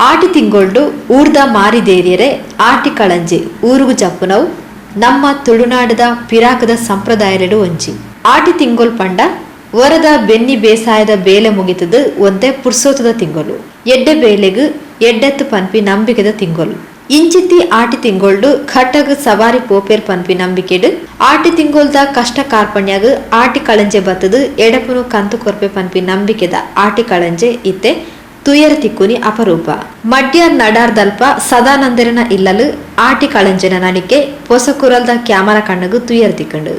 ಆಟಿ ತಿಂಗೊಳ್ಡು ಊರ್ದ ಮಾರಿದೇರಿಯರೆ ಆಟಿ ಕಳಂಜೆ ಊರುಗು ಜಪ್ಪುನವು ನಮ್ಮ ತುಳುನಾಡದ ಪಿರಾಕದ ಸಂಪ್ರದಾಯಲೆಡು ಒಂಜಿ. ಆಟಿ ತಿಂಗೊಲ್ ಪಂಡ ವರದ ಬೆನ್ನಿ ಬೇಸಾಯದ ಬೇಲೆ ಮುಗಿತದು ಒಂದೇ ಪುರ್ಸೋತದ ತಿಂಗೊಲು. ಎಡ್ಡೆ ಬೇಲೆಗು ಎಡ್ಡೆತ್ತು ಪನ್ಪಿ ನಂಬಿಕೆದ ತಿಂಗೊಲು. ಇಂಚಿತ್ತಿ ಆಟಿ ತಿಂಗೊಳ್ಡು ಖಟ್ಟಗ್ ಸವಾರಿ ಪೋಪೇರ್ ಪನ್ಪಿ ನಂಬಿಕೆಡು ಆಟಿ ತಿಂಗೊಲ್ದ ಕಷ್ಟ ಕಾರ್ಪಣ್ಯಾಗ ಆಟಿ ಕಳಂಜೆ ಬತ್ತದು ಎಡಪುನು ಕಂತು ಕೊರ್ಪೆ ಪನ್ಪಿ ನಂಬಿಕೆದ ಆಟಿ ಕಳಂಜೆ ಇತ್ತೆ ತುಯರ ತಿಕ್ಕುನಿ ಅಪರೂಪ. ಮಡ್ಯಾರ್ ನಡಾರ್ದಲ್ಪ ಸದಾನಂದರನ ಇಲ್ಲಲು ಆಟಿ ಕಳಂಜನ ನಡಿಕೆ ಪೊಸಕುರಲ್ದ ಕ್ಯಾಮರಾ ಕಣ್ಣಗು ತುಯರ ತಿಕ್ಕಂಡು.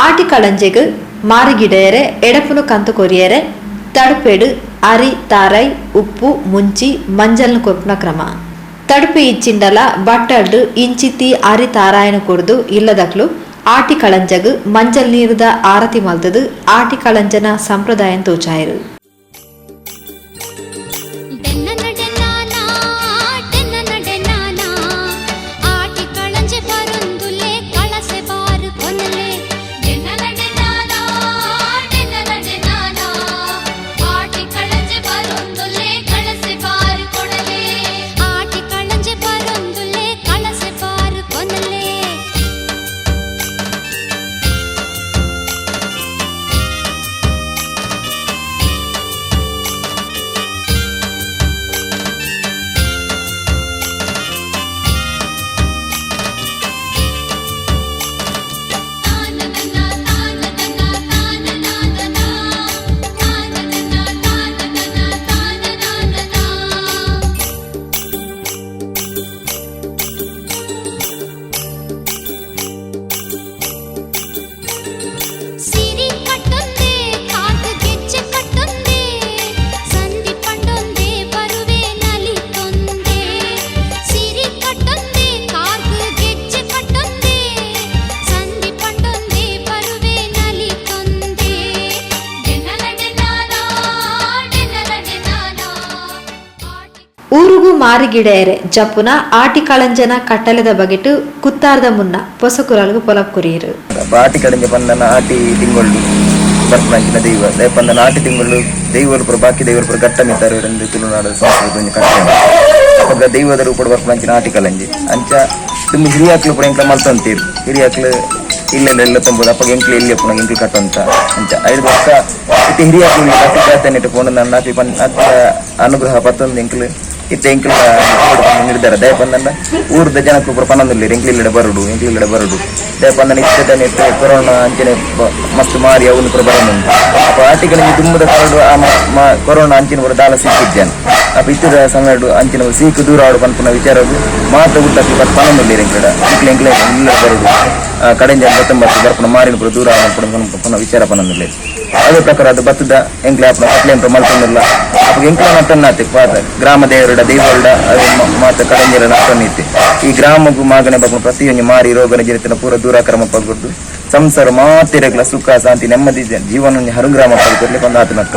ಆಟಿ ಕಳಂಜೆಗ್ ಮಾರಿಗಿಡೆಯರೆ ಎಡಪುನು ಕಂತು ಕೊರಿಯರೆ ತಡುಪೆಡು ಅರಿ ತಾರೈ ಉಪ್ಪು ಮುಂಚಿ ಮಂಜಲ್ನ ಕೊರ್ಪುನ ಕ್ರಮ. ತಡುಪೆ ಇಚ್ಚಿಂಡಲ ಬಟ್ಟಡ್ಡು ಇಂಚಿತಿ ಅರಿ ತಾರಾಯನ ಕೊಡ್ದು ಇಲ್ಲದಕ್ಲು ಆಟಿ ಕಳಂಜಗ್ ಮಂಜಲ್ ನೀರುದ ಆರತಿ ಮಲ್ತದು ಆಟಿ ಕಳಂಜನ ಸಂಪ್ರದಾಯನ್ ತೋಚಾಯರು. ಊರುಗು ಮಾರಿಗಿಡೆಯರೆ ಜಪ್ಪುನ ಆಟಿ ಕಳಂಜನ ಕಟ್ಟಲೆದ ಬಗೆಟು ಕುತ್ತಾರ್ದ ಮುನ್ನ ಪೊಸಕುರಲ್ಗು ಪೊಲಪ್ ಕುರಿಯರು. ಆಟಿ ಕಳಂಜ ಪಂದನ ಆಟಿ ತಿಂಗೊಳ್ಳು ಬರ್ಪಂಚಿನ ದೈವ ಪಂದನ ಆಟಿ ತಿಂಗೊಳ್ಳು ದೈವರು ಪುರ ಬಾಕಿ ದೇವರು ಪುರ ಘಟ್ಟ ಮಿತ್ತಾರೆ ಎಂದು ತುಳುನಾಡ ಸಂಸ್ಕೃತಿ ಕಟ್ಟ ದೈವದ ರೂಪ ಬರ್ಪಂಚಿನ ಆಟಿ ಕಳಂಜಿ ಅಂಚ ತುಂಬ ಹಿರಿಯಾಕ್ಲು ಪುರ ಎಂಕ್ಲ ಮಲ್ತಂತೀರು ಹಿರಿಯಾಕ್ಲು ಇಲ್ಲೆಲ್ಲ ತೊಂಬೋದು ಅಪ್ಪ ಎಂಕ್ಲು ಎಲ್ಲಿ ಪುನಃ ಎಂಕ್ಲು ಕಟ್ಟಂತ ಅಂಚ 5 ವರ್ಷ ಇತ್ತು ಹಿರಿಯಾಕ್ಲು ಕಟ್ಟಿ ಪೋಣ ನನ್ನ ಅನುಗ್ರಹ ಪತ್ತೊಂದು ಎಂಕ್ಲು ಇತ್ತೆ ಎಂಕ್ಲ ನಿರ್ಧಾರ ದಯಪಂದನ ಊರ್ದ ಜನಕ್ಕೂ ಪುರ ಪನ್ನೊಂದಿಲ್ಲ ಎಂಕ್ಲಿಲ್ಲಡೆ ಬರುಡು ದಯಪಂದನ ಇಷ್ಟದನ್ನ ಇಟ್ಟು ಕೊರೋನಾ ಅಂಚನೆ ಮಸ್ತ್ ಮಾರಿ ಅವನು ಪುರ ಬರೋದು ಅಪ್ಪ ಆಟಿಗಳಿಗೆ ತುಂಬದ ಕರಡು ಕೊರೋನಾ ಅಂಚಿನ ಪುರ ದಾಲ ಸಿಕ್ಕಿದ್ದೇನೆ ಅಪ್ಪ ಇತ್ತದ ಸಮಯ ಅಂಚಿನ ಸೀಕು ದೂರ ಆಡು ಪನ್ಪುನ ವಿಚಾರವು ಮಾತ್ರ ಊಟಕ್ಕೆ ಬಟ್ ಪನ್ನೊಂದಿಲ್ಲ ಎಂಕ್ಲ ಇಲ್ಲ ಬರುಡು ಕಡೆಂಜ 19 ಬರ್ಪುನ ಮಾರಿನ ಪುರ ದೂರ ಪುನಃ ವಿಚಾರ ಪನ್ನೊಂದಿಲ್ಲ ಅದೇ ಪ್ರಕಾರ ಅದು ಬತ್ತದ ಎಂಕ್ಲ ಕಟ್ಲೆ ಮಲ್ಪೊಂದಿಲ್ಲ ಅಪ್ಪ ಎಂಕ್ಲ ನತ್ತನ್ನಾತಿ ಪಾತ ಗ್ರಾಮ ದೇವರುಡ ದೇವರುಡ ಅದು ಮಾತ ಕಡೆಂಜರ ನತ್ತನ್ನೈತಿ ಈ ಗ್ರಾಮಗೂ ಮಾಗನೆ ಬಗ್ನ ಪ್ರತಿಯೊಂದು ಮಾರಿ ರೋಗನ ಜನಿತನ ಪೂರ ದೂರ ಕ್ರಮ ಪಡ್ಕೊಡ್ದು ಸಂಸಾರ ಮಾತಿರಗ್ಲ ಸುಖ ಶಾಂತಿ ನೆಮ್ಮದಿ ಜೀವನ ಹರುಗ್ರಾಮ ಪಡ್ಕೊಡ್ಲಿಕ್ಕೆ ಒಂದು ಆತನಕ್ಕ